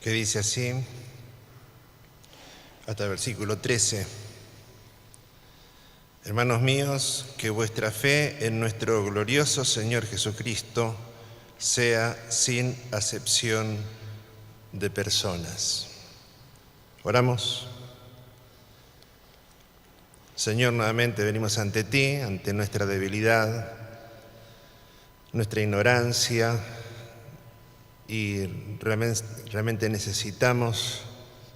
que dice así, hasta el versículo 13. Hermanos míos, que vuestra fe en nuestro glorioso Señor Jesucristo sea sin acepción de personas. Oramos. Señor, nuevamente venimos ante ti, ante nuestra debilidad, nuestra ignorancia, y realmente necesitamos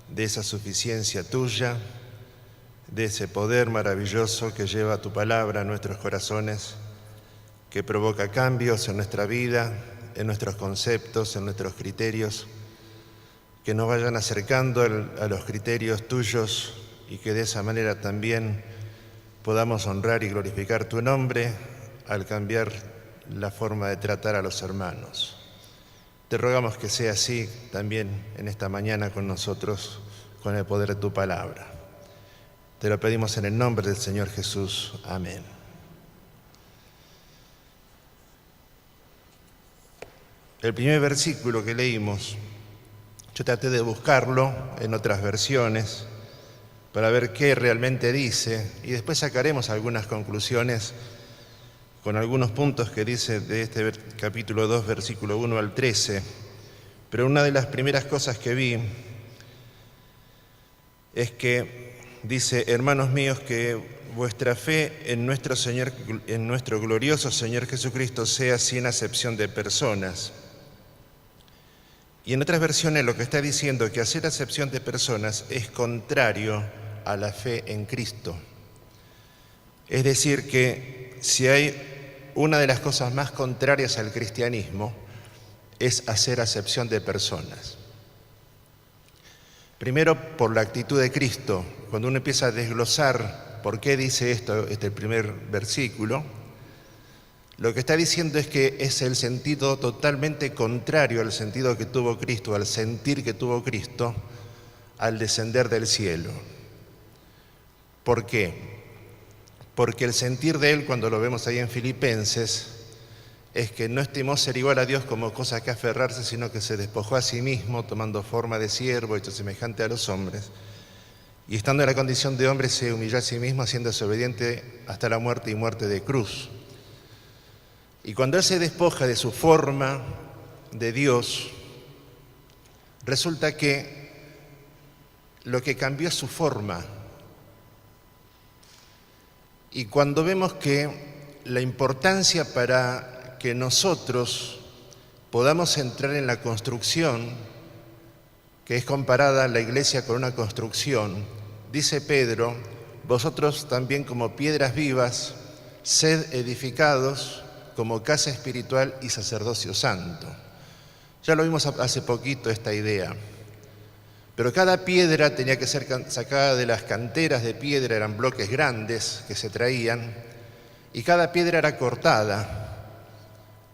de esa suficiencia tuya, de ese poder maravilloso que lleva tu palabra a nuestros corazones, que provoca cambios en nuestra vida, en nuestros conceptos, en nuestros criterios, que nos vayan acercando a los criterios tuyos y que de esa manera también podamos honrar y glorificar tu nombre al cambiar la forma de tratar a los hermanos. Te rogamos que sea así también en esta mañana con nosotros, con el poder de tu palabra. Te lo pedimos en el nombre del Señor Jesús. Amén. El primer versículo que leímos, yo traté de buscarlo en otras versiones para ver qué realmente dice y después sacaremos algunas conclusiones con algunos puntos que dice de este capítulo 2, versículo 1 al 13. Pero una de las primeras cosas que vi es que dice, hermanos míos, que vuestra fe en nuestro glorioso Señor Jesucristo sea sin acepción de personas. Y en otras versiones lo que está diciendo es que hacer acepción de personas es contrario a la fe en Cristo. Es decir, que si hay una de las cosas más contrarias al cristianismo es hacer acepción de personas. Primero, por la actitud de Cristo. Cuando uno empieza a desglosar por qué dice esto, el primer versículo, lo que está diciendo es que es el sentido totalmente contrario al sentido que tuvo Cristo, al sentir que tuvo Cristo al descender del cielo. ¿Por qué? Porque el sentir de Él, cuando lo vemos ahí en Filipenses, es que no estimó ser igual a Dios como cosa que aferrarse, sino que se despojó a sí mismo, tomando forma de siervo, hecho semejante a los hombres. Y estando en la condición de hombre, se humilló a sí mismo, haciéndose obediente hasta la muerte y muerte de cruz. Y cuando Él se despoja de su forma de Dios, resulta que lo que cambió es su forma. Y cuando vemos que la importancia para que nosotros podamos entrar en la construcción, que es comparada la iglesia con una construcción, dice Pedro, vosotros también como piedras vivas, sed edificados como casa espiritual y sacerdocio santo. Ya lo vimos hace poquito esta idea. Pero cada piedra tenía que ser sacada de las canteras de piedra, eran bloques grandes que se traían, y cada piedra era cortada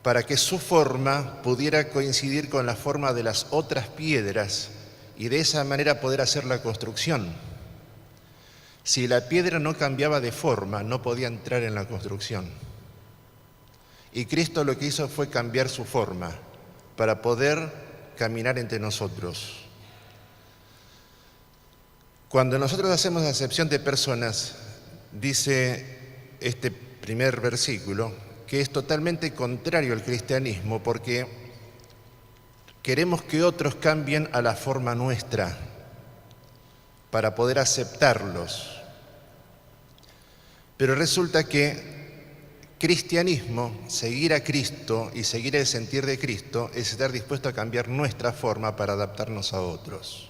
para que su forma pudiera coincidir con la forma de las otras piedras y de esa manera poder hacer la construcción. Si la piedra no cambiaba de forma, no podía entrar en la construcción. Y Cristo lo que hizo fue cambiar su forma para poder caminar entre nosotros. Cuando nosotros hacemos acepción de personas, dice este primer versículo, que es totalmente contrario al cristianismo porque queremos que otros cambien a la forma nuestra para poder aceptarlos. Pero resulta que cristianismo, seguir a Cristo y seguir el sentir de Cristo es estar dispuesto a cambiar nuestra forma para adaptarnos a otros.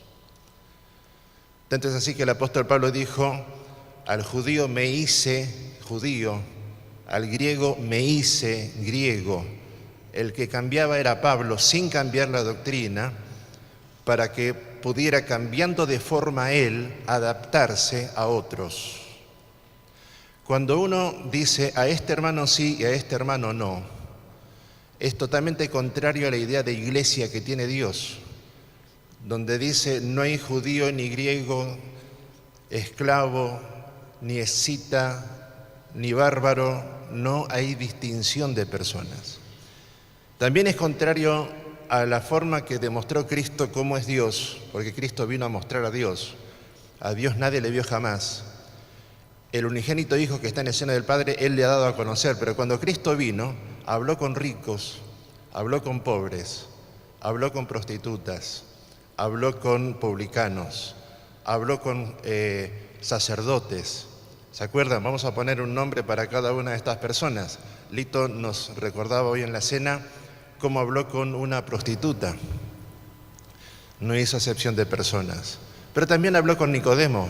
Tanto es así que el apóstol Pablo dijo, al judío me hice judío, al griego me hice griego. El que cambiaba era Pablo sin cambiar la doctrina para que pudiera, cambiando de forma él, adaptarse a otros. Cuando uno dice a este hermano sí y a este hermano no, es totalmente contrario a la idea de iglesia que tiene Dios, donde dice no hay judío ni griego, esclavo, ni escita, ni bárbaro, no hay distinción de personas. También es contrario a la forma que demostró Cristo cómo es Dios, porque Cristo vino a mostrar a Dios nadie le vio jamás. El unigénito Hijo que está en el seno del Padre, Él le ha dado a conocer, pero cuando Cristo vino, habló con ricos, habló con pobres, habló con prostitutas, habló con publicanos, habló con sacerdotes. ¿Se acuerdan? Vamos a poner un nombre para cada una de estas personas. Lito nos recordaba hoy en la cena cómo habló con una prostituta. No hizo acepción de personas. Pero también habló con Nicodemo,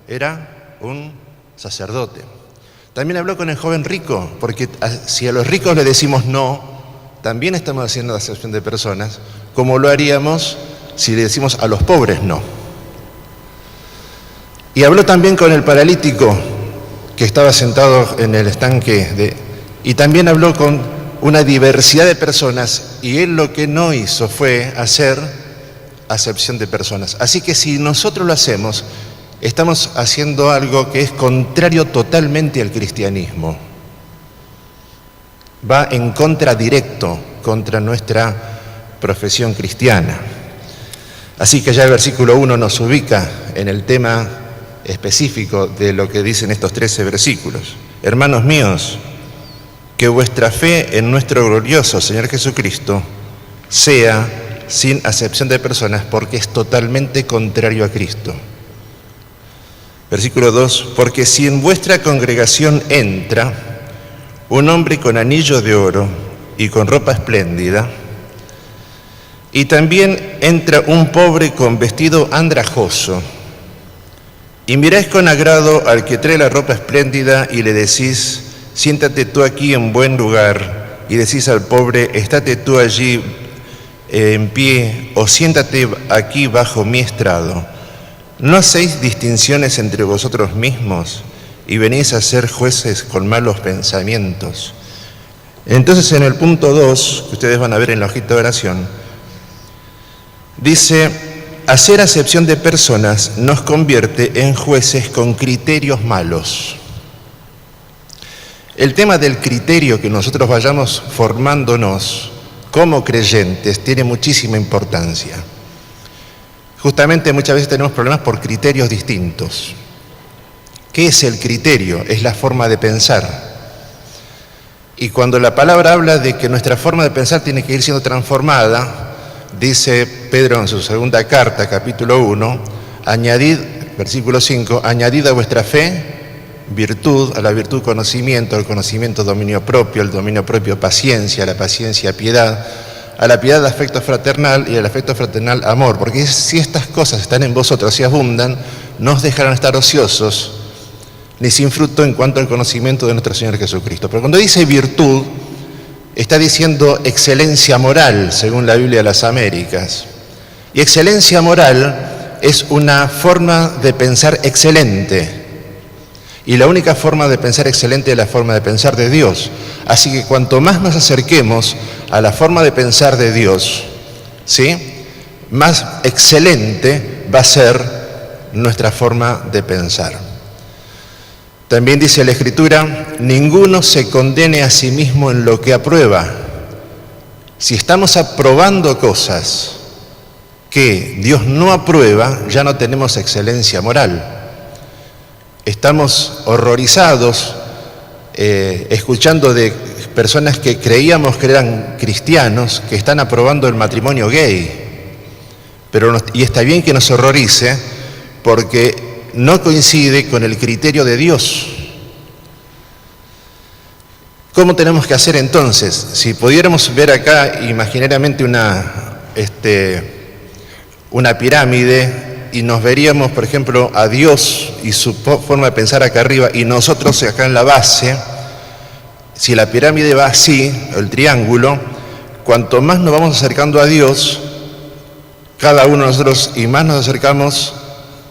era un sacerdote. También habló con el joven rico, porque si a los ricos le decimos no, también estamos haciendo acepción de personas, como lo haríamos si le decimos a los pobres no. Y habló también con el paralítico que estaba sentado en el estanque, y también habló con una diversidad de personas, y él lo que no hizo fue hacer acepción de personas. Así que si nosotros lo hacemos, estamos haciendo algo que es contrario totalmente al cristianismo. Va en contra directo contra nuestra profesión cristiana. Así que ya el versículo 1 nos ubica en el tema específico de lo que dicen estos 13 versículos. Hermanos míos, que vuestra fe en nuestro glorioso Señor Jesucristo sea sin acepción de personas, porque es totalmente contrario a Cristo. Versículo 2, porque si en vuestra congregación entra un hombre con anillo de oro y con ropa espléndida, y también entra un pobre con vestido andrajoso, y miráis con agrado al que trae la ropa espléndida y le decís, siéntate tú aquí en buen lugar, y decís al pobre, estate tú allí en pie, o siéntate aquí bajo mi estrado, ¿no hacéis distinciones entre vosotros mismos y venís a ser jueces con malos pensamientos? Entonces en el punto 2, que ustedes van a ver en la hojita de oración, dice, hacer acepción de personas nos convierte en jueces con criterios malos. El tema del criterio que nosotros vayamos formándonos como creyentes tiene muchísima importancia. Justamente muchas veces tenemos problemas por criterios distintos. ¿Qué es el criterio? Es la forma de pensar. Y cuando la palabra habla de que nuestra forma de pensar tiene que ir siendo transformada, dice Pedro en su segunda carta, capítulo 1, añadid, versículo 5, añadid a vuestra fe virtud, a la virtud conocimiento, al conocimiento dominio propio, al dominio propio paciencia, a la paciencia piedad, a la piedad afecto fraternal y al afecto fraternal amor, porque si estas cosas están en vosotros y abundan, no os dejarán estar ociosos ni sin fruto en cuanto al conocimiento de nuestro Señor Jesucristo. Pero cuando dice virtud, está diciendo excelencia moral, según la Biblia de las Américas. Y excelencia moral es una forma de pensar excelente. Y la única forma de pensar excelente es la forma de pensar de Dios. Así que cuanto más nos acerquemos a la forma de pensar de Dios, ¿sí?, más excelente va a ser nuestra forma de pensar. También dice la Escritura, ninguno se condene a sí mismo en lo que aprueba. Si estamos aprobando cosas que Dios no aprueba, ya no tenemos excelencia moral. Estamos horrorizados escuchando de personas que creíamos que eran cristianos que están aprobando el matrimonio gay. Y está bien que nos horrorice porque no coincide con el criterio de Dios. ¿Cómo tenemos que hacer entonces? Si pudiéramos ver acá imaginariamente una pirámide, y nos veríamos, por ejemplo, a Dios y su forma de pensar acá arriba, y nosotros acá en la base, si la pirámide va así, el triángulo, cuanto más nos vamos acercando a Dios, cada uno de nosotros, y más nos acercamos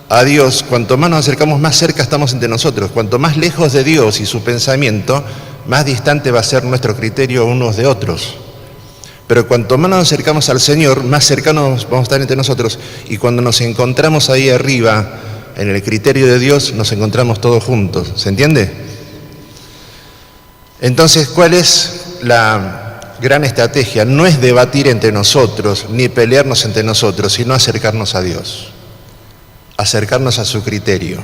a Dios, cuanto más nos acercamos, más cerca estamos entre nosotros. Cuanto más lejos de Dios y su pensamiento, más distante va a ser nuestro criterio unos de otros. Pero cuanto más nos acercamos al Señor, más cercanos vamos a estar entre nosotros. Y cuando nos encontramos ahí arriba, en el criterio de Dios, nos encontramos todos juntos. ¿Se entiende? Entonces, ¿cuál es gran estrategia no es debatir entre nosotros, ni pelearnos entre nosotros, sino acercarnos a Dios, acercarnos a su criterio.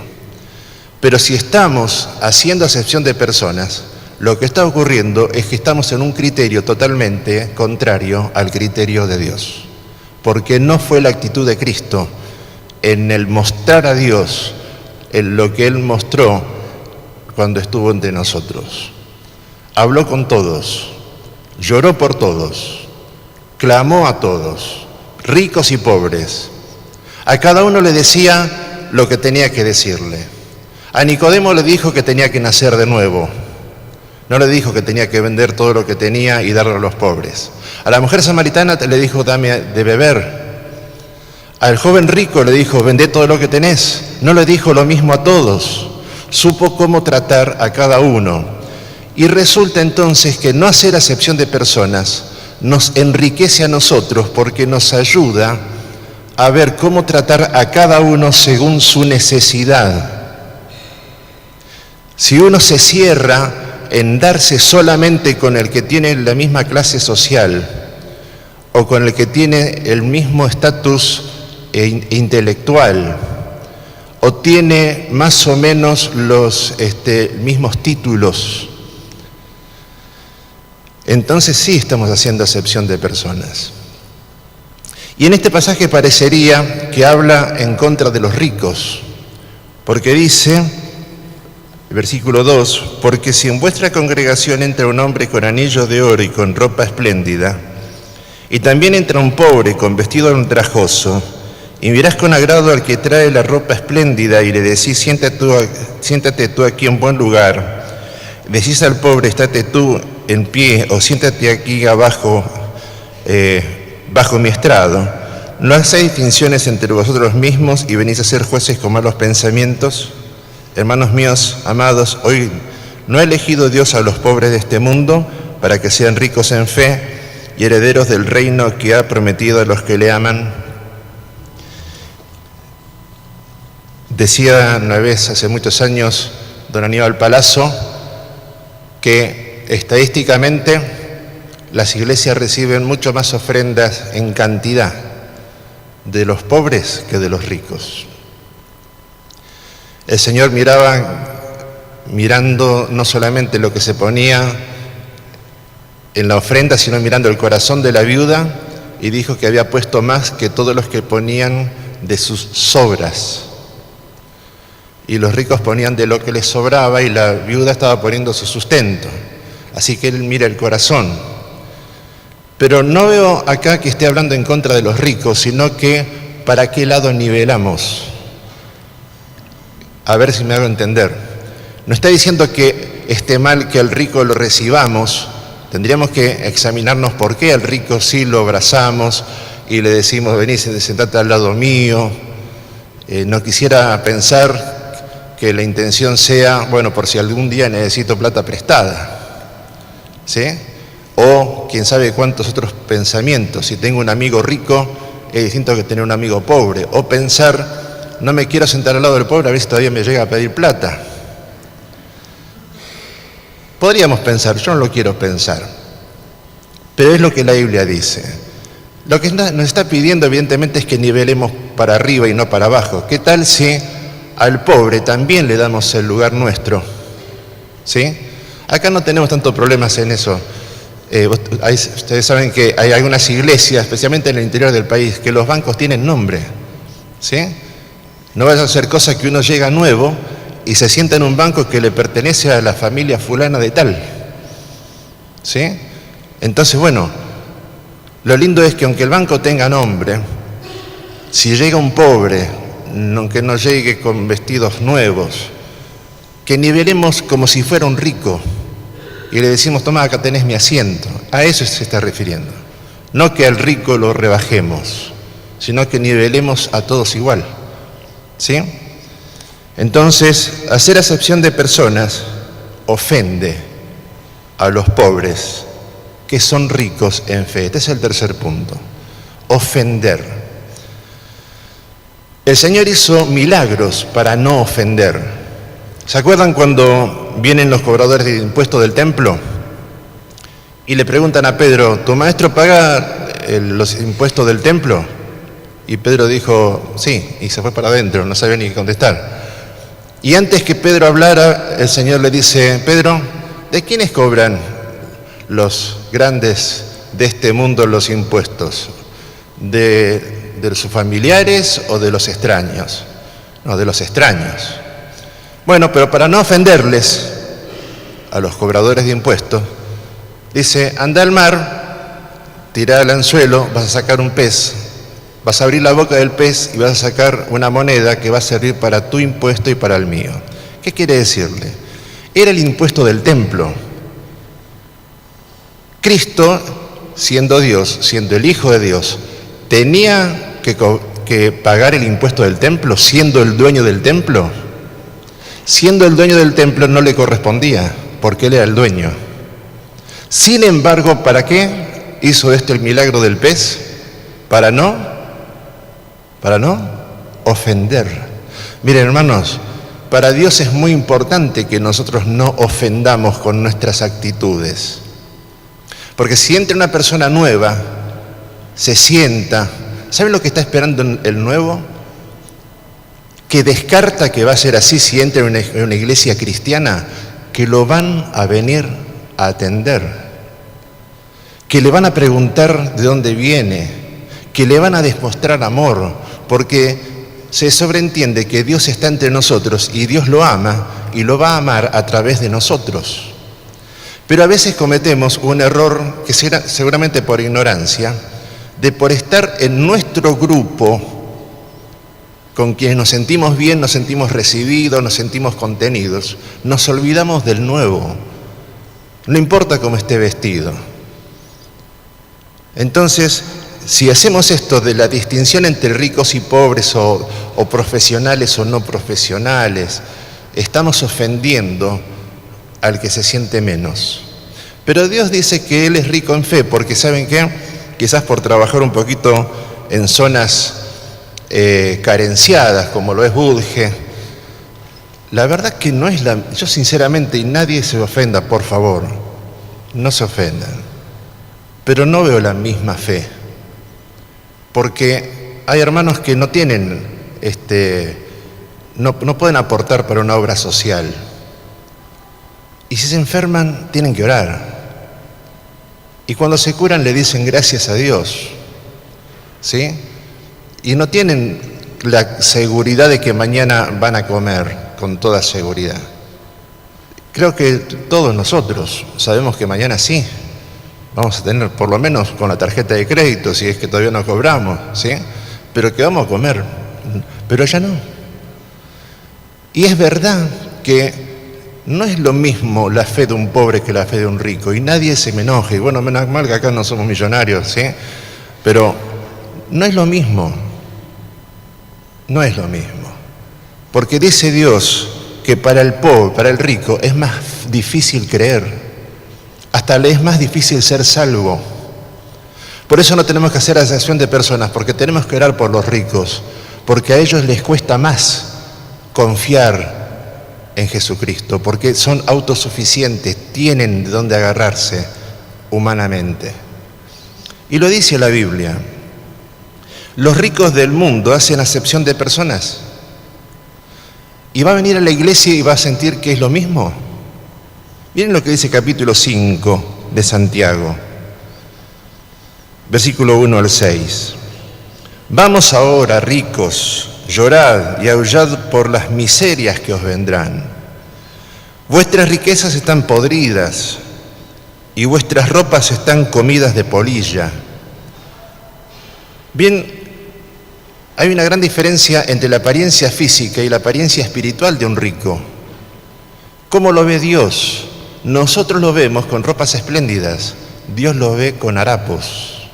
Pero si estamos haciendo acepción de personas, lo que está ocurriendo es que estamos en un criterio totalmente contrario al criterio de Dios, porque no fue la actitud de Cristo en el mostrar a Dios en lo que Él mostró cuando estuvo entre nosotros. Habló con todos, lloró por todos, clamó a todos, ricos y pobres. A cada uno le decía lo que tenía que decirle. A Nicodemo le dijo que tenía que nacer de nuevo. No le dijo que tenía que vender todo lo que tenía y darlo a los pobres. A la mujer samaritana le dijo, dame de beber. Al joven rico le dijo, vendé todo lo que tenés. No le dijo lo mismo a todos. Supo cómo tratar a cada uno. Y resulta entonces que no hacer acepción de personas nos enriquece a nosotros porque nos ayuda a ver cómo tratar a cada uno según su necesidad. Si uno se cierra en darse solamente con el que tiene la misma clase social o con el que tiene el mismo estatus intelectual o tiene más o menos los mismos títulos, entonces sí estamos haciendo acepción de personas. Y en este pasaje parecería que habla en contra de los ricos, porque dice, versículo 2, porque si en vuestra congregación entra un hombre con anillo de oro y con ropa espléndida, y también entra un pobre con vestido andrajoso, y mirás con agrado al que trae la ropa espléndida y le decís, siéntate tú aquí en buen lugar, decís al pobre, estate tú en pie o siéntate aquí abajo, bajo mi estrado, ¿no hacéis distinciones entre vosotros mismos y venís a ser jueces con malos pensamientos? Hermanos míos, amados, hoy no ha elegido Dios a los pobres de este mundo para que sean ricos en fe y herederos del reino que ha prometido a los que le aman. Decía una vez, hace muchos años, don Aníbal Palazzo, que estadísticamente las iglesias reciben mucho más ofrendas en cantidad de los pobres que de los ricos. El Señor mirando no solamente lo que se ponía en la ofrenda, sino mirando el corazón de la viuda, y dijo que había puesto más que todos los que ponían de sus sobras. Y los ricos ponían de lo que les sobraba y la viuda estaba poniendo su sustento. Así que Él mira el corazón. Pero no veo acá que esté hablando en contra de los ricos, sino que para qué lado nivelamos. A ver si me hago entender. No está diciendo que esté mal que al rico lo recibamos. Tendríamos que examinarnos por qué al rico sí lo abrazamos y le decimos, vení, sentate al lado mío. No quisiera pensar que la intención sea, bueno, por si algún día necesito plata prestada, ¿sí? O quién sabe cuántos otros pensamientos. Si tengo un amigo rico, es distinto que tener un amigo pobre. O pensar, no me quiero sentar al lado del pobre a ver si todavía me llega a pedir plata. Podríamos pensar, yo no lo quiero pensar, pero es lo que la Biblia dice. Lo que nos está pidiendo evidentemente es que nivelemos para arriba y no para abajo. ¿Qué tal si al pobre también le damos el lugar nuestro? ¿Sí? Acá no tenemos tantos problemas en eso. Ustedes saben que hay algunas iglesias, especialmente en el interior del país, que los bancos tienen nombre, ¿sí? No vaya a ser cosa que uno llega nuevo y se sienta en un banco que le pertenece a la familia fulana de tal, ¿sí? Entonces, bueno, lo lindo es que aunque el banco tenga nombre, si llega un pobre, aunque no llegue con vestidos nuevos, que nivelemos como si fuera un rico y le decimos, toma, acá tenés mi asiento. A eso se está refiriendo. No que al rico lo rebajemos, sino que nivelemos a todos igual, ¿sí? Entonces, hacer acepción de personas ofende a los pobres que son ricos en fe. Este es el tercer punto. Ofender. El Señor hizo milagros para no ofender. ¿Se acuerdan cuando vienen los cobradores de impuestos del templo Y le preguntan a Pedro, ¿tu maestro paga los impuestos del templo? Y Pedro dijo, sí, y se fue para adentro, no sabía ni qué contestar. Y antes que Pedro hablara, el Señor le dice, Pedro, ¿de quiénes cobran los grandes de este mundo los impuestos? ¿De sus familiares o de los extraños? No, de los extraños. Bueno, pero para no ofenderles a los cobradores de impuestos, dice, anda al mar, tira el anzuelo, vas a sacar un pez, vas a abrir la boca del pez y vas a sacar una moneda que va a servir para tu impuesto y para el mío. ¿Qué quiere decirle? Era el impuesto del templo. Cristo, siendo Dios, siendo el Hijo de Dios, tenía que pagar el impuesto del templo, siendo el dueño del templo. Siendo el dueño del templo no le correspondía, porque él era el dueño. Sin embargo, ¿para qué hizo el milagro del pez? Para no ofender. Miren, hermanos, para Dios es muy importante que nosotros no ofendamos con nuestras actitudes. Porque si entra una persona nueva, se sienta, ¿saben lo que está esperando el nuevo? Que descarta que va a ser así si entra en una iglesia cristiana, que lo van a venir a atender, que le van a preguntar de dónde viene, que le van a demostrar amor, porque se sobreentiende que Dios está entre nosotros y Dios lo ama y lo va a amar a través de nosotros. Pero a veces cometemos un error que será seguramente por ignorancia, de por estar en nuestro grupo, con quienes nos sentimos bien, nos sentimos recibidos, nos sentimos contenidos, nos olvidamos del nuevo. No importa cómo esté vestido. Entonces, si hacemos esto de la distinción entre ricos y pobres o profesionales o no profesionales, estamos ofendiendo al que se siente menos. Pero Dios dice que Él es rico en fe, porque ¿saben qué? Quizás por trabajar un poquito en zonas carenciadas, como lo es Budge, la verdad que no es yo sinceramente, y nadie se ofenda, por favor, no se ofendan, pero no veo la misma fe, porque hay hermanos que no tienen, no pueden aportar para una obra social, y si se enferman tienen que orar, y cuando se curan le dicen gracias a Dios, ¿sí? Y no tienen la seguridad de que mañana van a comer con toda seguridad. Creo que todos nosotros sabemos que mañana sí, vamos a tener por lo menos con la tarjeta de crédito, si es que todavía no cobramos, ¿sí? Pero que vamos a comer, pero ya no. Y es verdad que no es lo mismo la fe de un pobre que la fe de un rico, y nadie se me enoje, y bueno, menos mal que acá no somos millonarios, ¿sí? Pero no es lo mismo. No es lo mismo, porque dice Dios que para el pobre, para el rico, es más difícil creer, hasta le es más difícil ser salvo. Por eso no tenemos que hacer acepción de personas, porque tenemos que orar por los ricos, porque a ellos les cuesta más confiar en Jesucristo, porque son autosuficientes, tienen de dónde agarrarse humanamente. Y lo dice la Biblia. Los ricos del mundo hacen acepción de personas. ¿Y va a venir a la iglesia y va a sentir que es lo mismo? Miren lo que dice capítulo 5 de Santiago, versículo 1 al 6. Vamos ahora, ricos, llorad y aullad por las miserias que os vendrán. Vuestras riquezas están podridas y vuestras ropas están comidas de polilla. Bien, hay una gran diferencia entre la apariencia física y la apariencia espiritual de un rico. ¿Cómo lo ve Dios? Nosotros lo vemos con ropas espléndidas, Dios lo ve con harapos.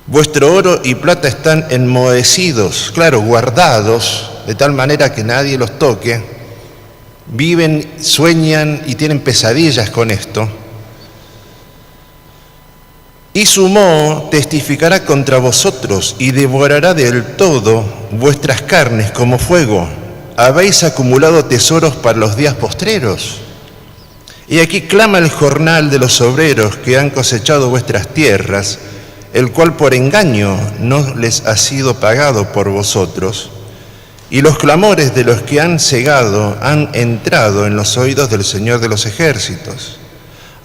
Vuestro oro y plata están enmohecidos, claro, guardados, de tal manera que nadie los toque. Viven, sueñan y tienen pesadillas con esto. Y su moho testificará contra vosotros y devorará del todo vuestras carnes como fuego. Habéis acumulado tesoros para los días postreros. Y aquí clama el jornal de los obreros que han cosechado vuestras tierras, el cual por engaño no les ha sido pagado por vosotros. Y los clamores de los que han cegado han entrado en los oídos del Señor de los ejércitos.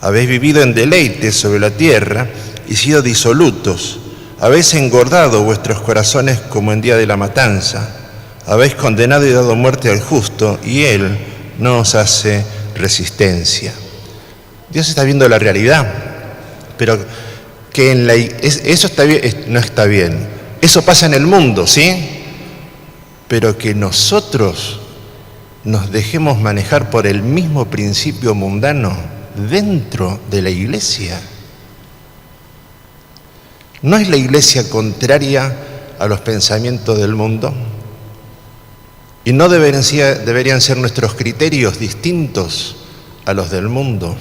Habéis vivido en deleite sobre la tierra y sido disolutos. Habéis engordado vuestros corazones como en día de la matanza. Habéis condenado y dado muerte al justo, y él no os hace resistencia. Dios está viendo la realidad, pero que eso está bien, no está bien. Eso pasa en el mundo, ¿sí? Pero que nosotros nos dejemos manejar por el mismo principio mundano dentro de la iglesia. ¿No es la iglesia contraria a los pensamientos del mundo? ¿Y no deberían ser nuestros criterios distintos a los del mundo?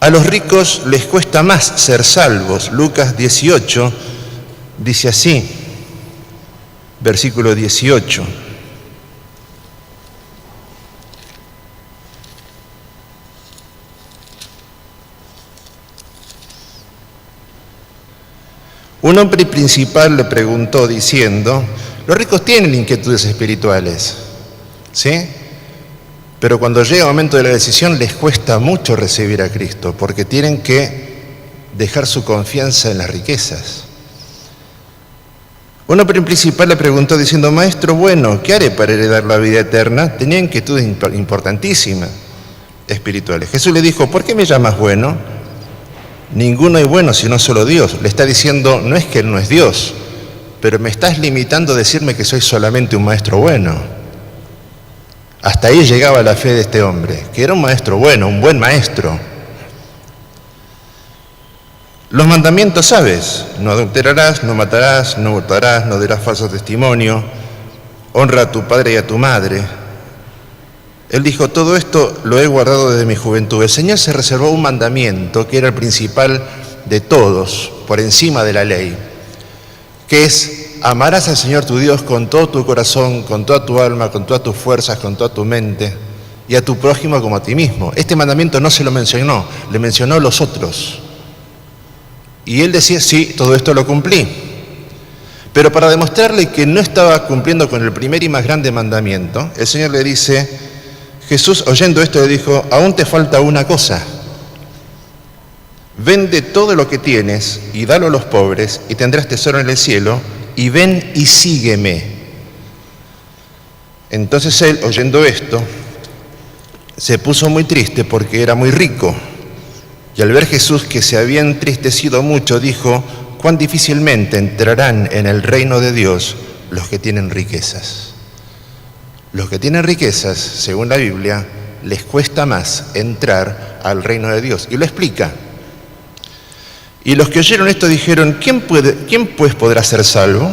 A los ricos les cuesta más ser salvos. Lucas 18 dice así, versículo 18. Un hombre principal le preguntó diciendo, los ricos tienen inquietudes espirituales, ¿sí? Pero cuando llega el momento de la decisión les cuesta mucho recibir a Cristo, porque tienen que dejar su confianza en las riquezas. Un hombre principal le preguntó diciendo, maestro bueno, ¿qué haré para heredar la vida eterna? Tenía inquietudes importantísimas espirituales. Jesús le dijo, ¿por qué me llamas bueno? Ninguno es bueno sino solo Dios. Le está diciendo, no es que Él no es Dios, pero me estás limitando a decirme que soy solamente un maestro bueno. Hasta ahí llegaba la fe de este hombre, que era un maestro bueno, un buen maestro. Los mandamientos sabes, no adulterarás, no matarás, no hurtarás, no dirás falso testimonio, honra a tu padre y a tu madre. Él dijo, todo esto lo he guardado desde mi juventud. El Señor se reservó un mandamiento que era el principal de todos, por encima de la ley, que es, amarás al Señor tu Dios con todo tu corazón, con toda tu alma, con todas tus fuerzas, con toda tu mente, y a tu prójimo como a ti mismo. Este mandamiento no se lo mencionó, le mencionó los otros. Y él decía, sí, todo esto lo cumplí. Pero para demostrarle que no estaba cumpliendo con el primer y más grande mandamiento, el Señor le dice, Jesús oyendo esto le dijo, aún te falta una cosa. Vende todo lo que tienes y dalo a los pobres y tendrás tesoro en el cielo, y ven y sígueme. Entonces él, oyendo esto, se puso muy triste porque era muy rico. Y al ver Jesús que se había entristecido mucho, dijo, cuán difícilmente entrarán en el reino de Dios los que tienen riquezas. Los que tienen riquezas, según la Biblia, les cuesta más entrar al reino de Dios. Y lo explica. Y los que oyeron esto dijeron, ¿quién pues podrá ser salvo?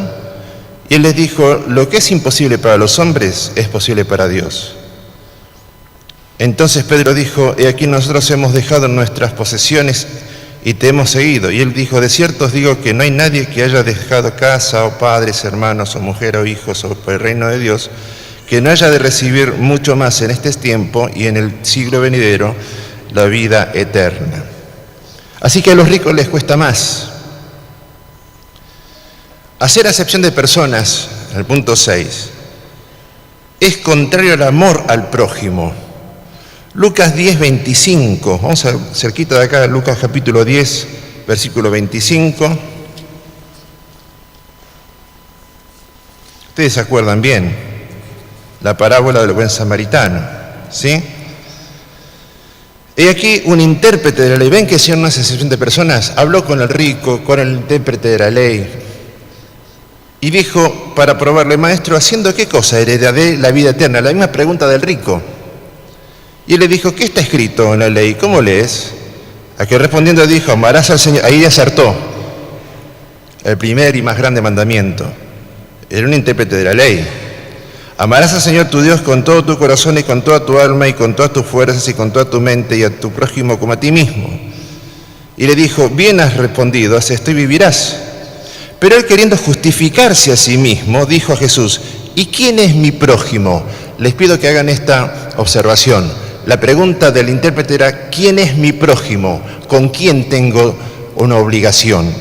Y él les dijo, lo que es imposible para los hombres es posible para Dios. Entonces Pedro dijo, he aquí nosotros hemos dejado nuestras posesiones y te hemos seguido. Y él dijo, de cierto os digo que no hay nadie que haya dejado casa o padres, hermanos o mujer o hijos o por el reino de Dios, que no haya de recibir mucho más en este tiempo y en el siglo venidero la vida eterna. Así que a los ricos les cuesta más. Hacer acepción de personas, el punto 6, es contrario al amor al prójimo. Lucas 10, 25, vamos a cerquita de acá, Lucas capítulo 10, versículo 25. Ustedes se acuerdan bien, la parábola del buen samaritano, ¿sí? He aquí un intérprete de la ley. ¿Ven que hicieron una asociación de personas? Habló con el rico, con el intérprete de la ley, y dijo, para probarle, maestro, ¿haciendo qué cosa heredaré la vida eterna? La misma pregunta del rico. Y él le dijo, ¿qué está escrito en la ley? ¿Cómo lees? A que respondiendo dijo, amarás al Señor. Ahí acertó. El primer y más grande mandamiento. Era un intérprete de la ley. Amarás al Señor tu Dios con todo tu corazón y con toda tu alma y con todas tus fuerzas y con toda tu mente y a tu prójimo como a ti mismo. Y le dijo, bien has respondido, haz esto y vivirás. Pero él, queriendo justificarse a sí mismo, dijo a Jesús, ¿y quién es mi prójimo? les pido que hagan esta observación. La pregunta del intérprete era: ¿quién es mi prójimo? ¿Con quién tengo una obligación?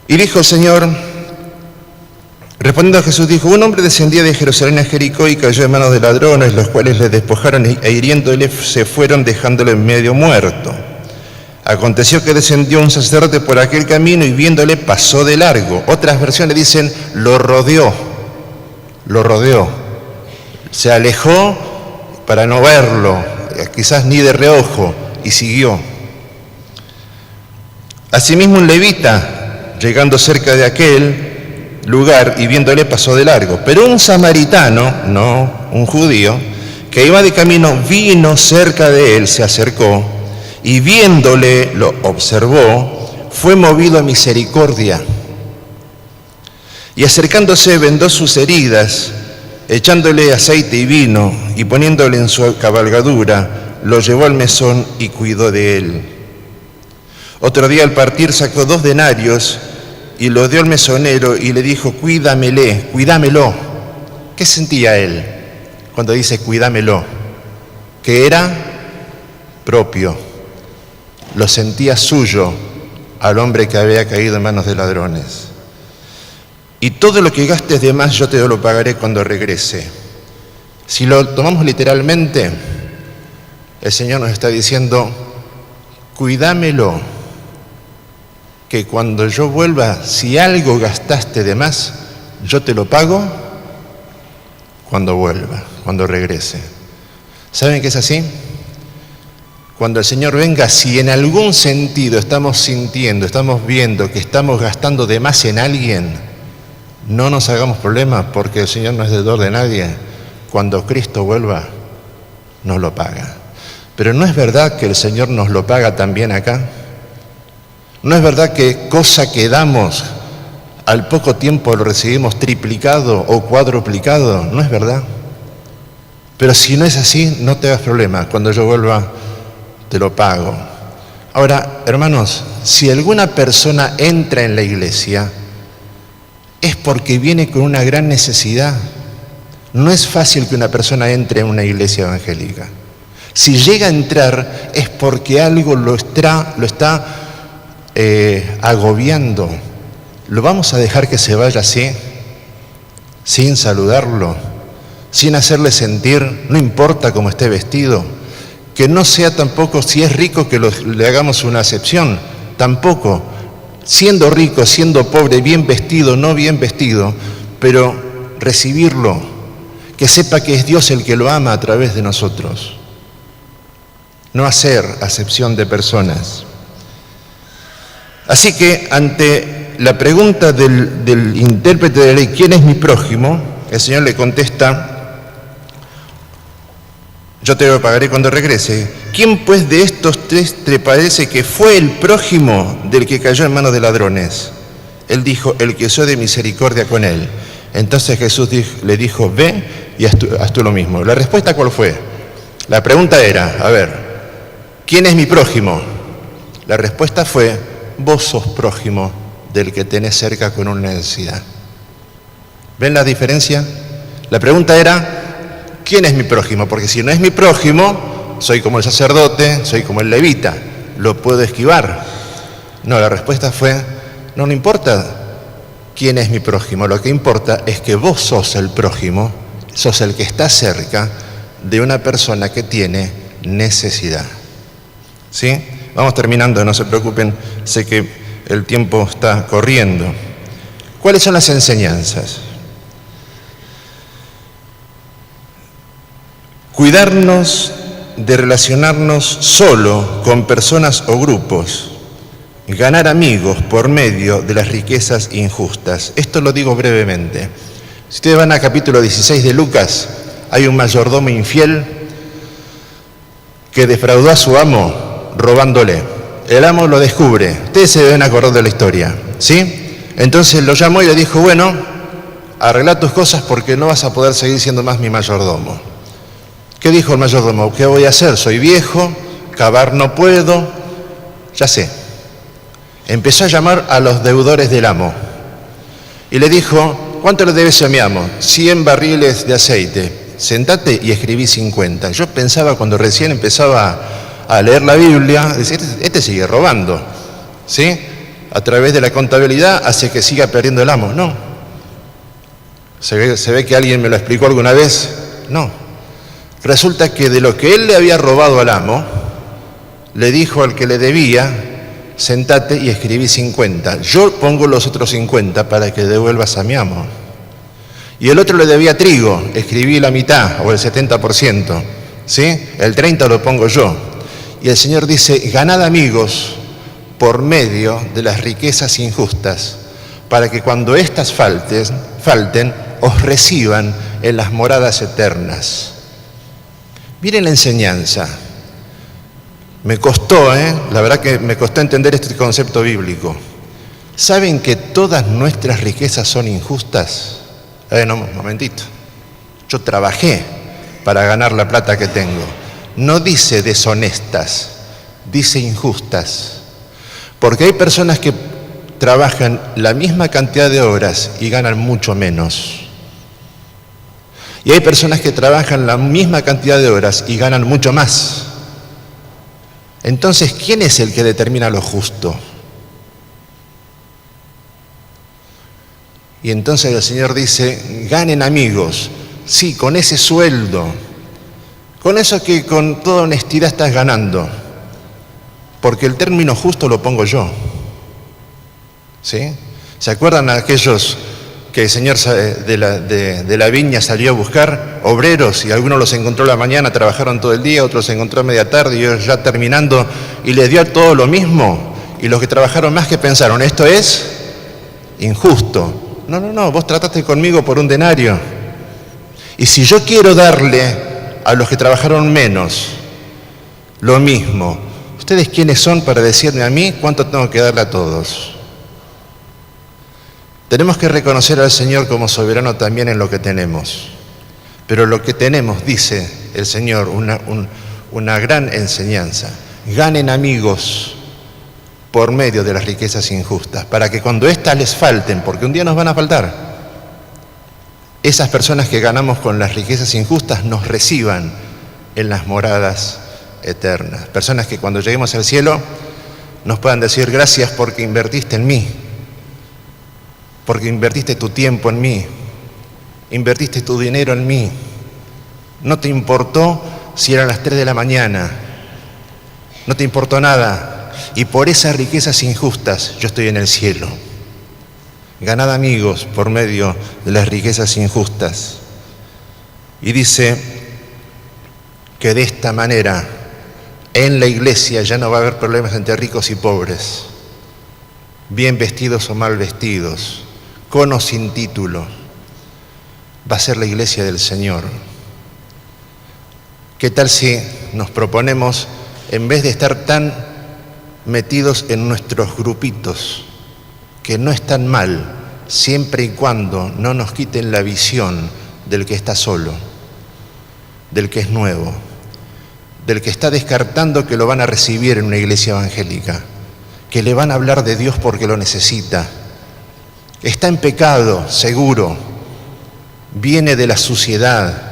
Y dijo el Señor, respondiendo a Jesús, dijo: un hombre descendía de Jerusalén a Jericó y cayó en manos de ladrones, los cuales le despojaron e hiriéndole se fueron, dejándole medio muerto. Aconteció que descendió un sacerdote por aquel camino y viéndole pasó de largo. Otras versiones dicen: lo rodeó, se alejó para no verlo, quizás ni de reojo, y siguió. Asimismo un levita, llegando cerca de aquel lugar y viéndole pasó de largo. Pero un samaritano, no un judío, que iba de camino, vino cerca de él, se acercó y viéndole lo observó, fue movido a misericordia. Y acercándose vendó sus heridas, echándole aceite y vino y poniéndole en su cabalgadura, lo llevó al mesón y cuidó de él. Otro día al partir sacó 2 denarios y lo dio al mesonero y le dijo: cuídamelo. ¿Qué sentía él cuando dice cuídamelo? Que era propio, lo sentía suyo al hombre que había caído en manos de ladrones. Y todo lo que gastes de más yo te lo pagaré cuando regrese. Si lo tomamos literalmente, el Señor nos está diciendo: cuídamelo, que cuando yo vuelva, si algo gastaste de más, yo te lo pago cuando vuelva, cuando regrese. ¿Saben qué es así? Cuando el Señor venga, si en algún sentido estamos sintiendo, estamos viendo que estamos gastando de más en alguien, no nos hagamos problemas, porque el Señor no es deudor de nadie. Cuando Cristo vuelva, nos lo paga. Pero ¿no es verdad que el Señor nos lo paga también acá? ¿No es verdad que cosa que damos, al poco tiempo lo recibimos triplicado o cuadruplicado? ¿No es verdad? Pero si no es así, no te hagas problema. Cuando yo vuelva, te lo pago. Ahora, hermanos, si alguna persona entra en la iglesia, es porque viene con una gran necesidad. No es fácil que una persona entre en una iglesia evangélica. Si llega a entrar, es porque algo lo está agobiando. ¿Lo vamos a dejar que se vaya así, sin saludarlo, sin hacerle sentir, no importa cómo esté vestido? Que no sea tampoco, si es rico, que le hagamos una acepción, tampoco. Siendo rico, siendo pobre, bien vestido, no bien vestido, pero recibirlo, que sepa que es Dios el que lo ama a través de nosotros. No hacer acepción de personas. Así que ante la pregunta del intérprete de la ley, ¿quién es mi prójimo?, el Señor le contesta: yo te lo pagaré cuando regrese. ¿Quién pues de estos 3 te parece que fue el prójimo del que cayó en manos de ladrones? Él dijo: el que usó de misericordia con él. Entonces Jesús le dijo: ve y haz tú lo mismo. ¿La respuesta cuál fue? La pregunta era: a ver, ¿quién es mi prójimo? La respuesta fue: vos sos prójimo del que tenés cerca con una necesidad. ¿Ven la diferencia? La pregunta era: ¿quién es mi prójimo? Porque si no es mi prójimo, soy como el sacerdote, soy como el levita, lo puedo esquivar. No, la respuesta fue: no importa quién es mi prójimo, lo que importa es que vos sos el prójimo, sos el que está cerca de una persona que tiene necesidad. ¿Sí? Vamos terminando, no se preocupen, sé que el tiempo está corriendo. ¿Cuáles son las enseñanzas? Cuidarnos de relacionarnos solo con personas o grupos, ganar amigos por medio de las riquezas injustas. Esto lo digo brevemente. Si ustedes van al capítulo 16 de Lucas, hay un mayordomo infiel que defraudó a su amo robándole. El amo lo descubre. Ustedes se deben acordar de la historia, ¿sí? Entonces lo llamó y le dijo: bueno, arregla tus cosas porque no vas a poder seguir siendo más mi mayordomo. ¿Qué dijo el mayordomo? ¿Qué voy a hacer? Soy viejo, cavar no puedo, ya sé. Empezó a llamar a los deudores del amo y le dijo: ¿cuánto le debes a mi amo? 100 barriles de aceite. Sentate y escribí 50. Yo pensaba, cuando recién empezaba a leer la Biblia, decía, este sigue robando, ¿sí? A través de la contabilidad hace que siga perdiendo el amo. No. ¿Se ve que alguien me lo explicó alguna vez? No. Resulta que de lo que él le había robado al amo, le dijo al que le debía, sentate y escribí 50. Yo pongo los otros 50 para que devuelvas a mi amo. Y el otro le debía trigo, escribí la mitad o el 70%, ¿sí? El 30% lo pongo yo. Y el Señor dice, ganad amigos por medio de las riquezas injustas, para que cuando éstas falten, os reciban en las moradas eternas. Miren la enseñanza. Me costó, la verdad que me costó entender este concepto bíblico. ¿Saben que todas nuestras riquezas son injustas? No, un momentito. Yo trabajé para ganar la plata que tengo. No dice deshonestas, dice injustas. Porque hay personas que trabajan la misma cantidad de horas y ganan mucho menos. Y hay personas que trabajan la misma cantidad de horas y ganan mucho más. Entonces, ¿quién es el que determina lo justo? Y entonces el Señor dice, ganen amigos, sí, con ese sueldo, con eso que con toda honestidad estás ganando, porque el término justo lo pongo yo, ¿sí? ¿Se acuerdan aquellos que el Señor de la viña salió a buscar? Obreros, y algunos los encontró a la mañana, trabajaron todo el día, otros los encontró a media tarde, y ellos ya terminando, y les dio todo lo mismo, y los que trabajaron más, que pensaron, esto es injusto. No, vos trataste conmigo por un denario. Y si yo quiero darle a los que trabajaron menos lo mismo, ¿ustedes quiénes son para decirme a mí cuánto tengo que darle a todos? Tenemos que reconocer al Señor como soberano también en lo que tenemos. Pero lo que tenemos, dice el Señor, una gran enseñanza. Ganen amigos por medio de las riquezas injustas, para que cuando éstas les falten, porque un día nos van a faltar, esas personas que ganamos con las riquezas injustas nos reciban en las moradas eternas. Personas que cuando lleguemos al cielo nos puedan decir, gracias porque invertiste en mí, porque invertiste tu tiempo en mí, invertiste tu dinero en mí. No te importó si eran las 3 de la mañana, no te importó nada. Y por esas riquezas injustas yo estoy en el cielo. Ganad amigos por medio de las riquezas injustas. Y dice que de esta manera en la iglesia ya no va a haber problemas entre ricos y pobres, bien vestidos o mal vestidos, con o sin título. Va a ser la iglesia del Señor. ¿Qué tal si nos proponemos, en vez de estar tan metidos en nuestros grupitos, que no están mal, siempre y cuando no nos quiten la visión del que está solo, del que es nuevo, del que está descartando que lo van a recibir en una iglesia evangélica, que le van a hablar de Dios porque lo necesita, está en pecado, seguro, viene de la suciedad,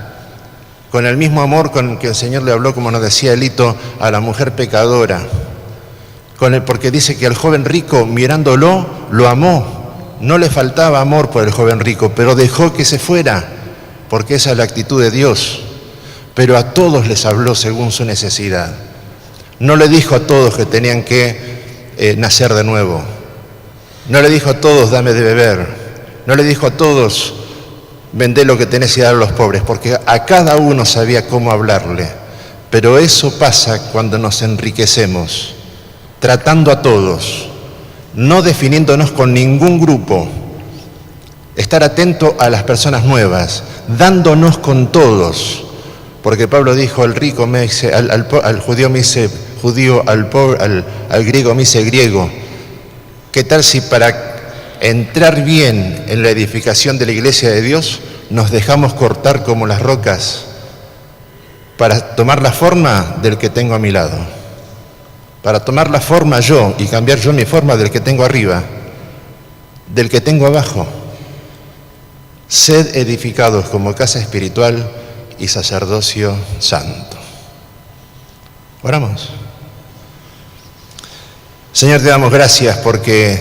con el mismo amor con que el Señor le habló, como nos decía Elito, a la mujer pecadora, porque dice que al joven rico, mirándolo, lo amó. No le faltaba amor por el joven rico, pero dejó que se fuera, porque esa es la actitud de Dios. Pero a todos les habló según su necesidad. No le dijo a todos que tenían que nacer de nuevo. No le dijo a todos, dame de beber. No le dijo a todos, vendé lo que tenés y dar a los pobres, porque a cada uno sabía cómo hablarle. Pero eso pasa cuando nos enriquecemos, tratando a todos, no definiéndonos con ningún grupo, estar atento a las personas nuevas, dándonos con todos, porque Pablo dijo, al rico me dice, al judío me dice judío, al griego me dice griego. ¿Qué tal si para entrar bien en la edificación de la iglesia de Dios nos dejamos cortar como las rocas para tomar la forma del que tengo a mi lado? Para tomar la forma yo y cambiar yo mi forma del que tengo arriba, del que tengo abajo. Sed edificados como casa espiritual y sacerdocio santo. Oramos. Señor, te damos gracias porque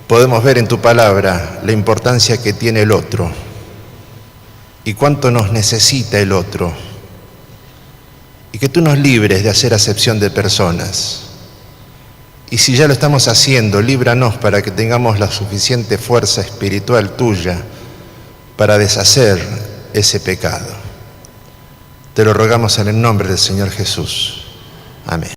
podemos ver en tu palabra la importancia que tiene el otro y cuánto nos necesita el otro, y que tú nos libres de hacer acepción de personas. Y si ya lo estamos haciendo, líbranos para que tengamos la suficiente fuerza espiritual tuya para deshacer ese pecado. Te lo rogamos en el nombre del Señor Jesús. Amén.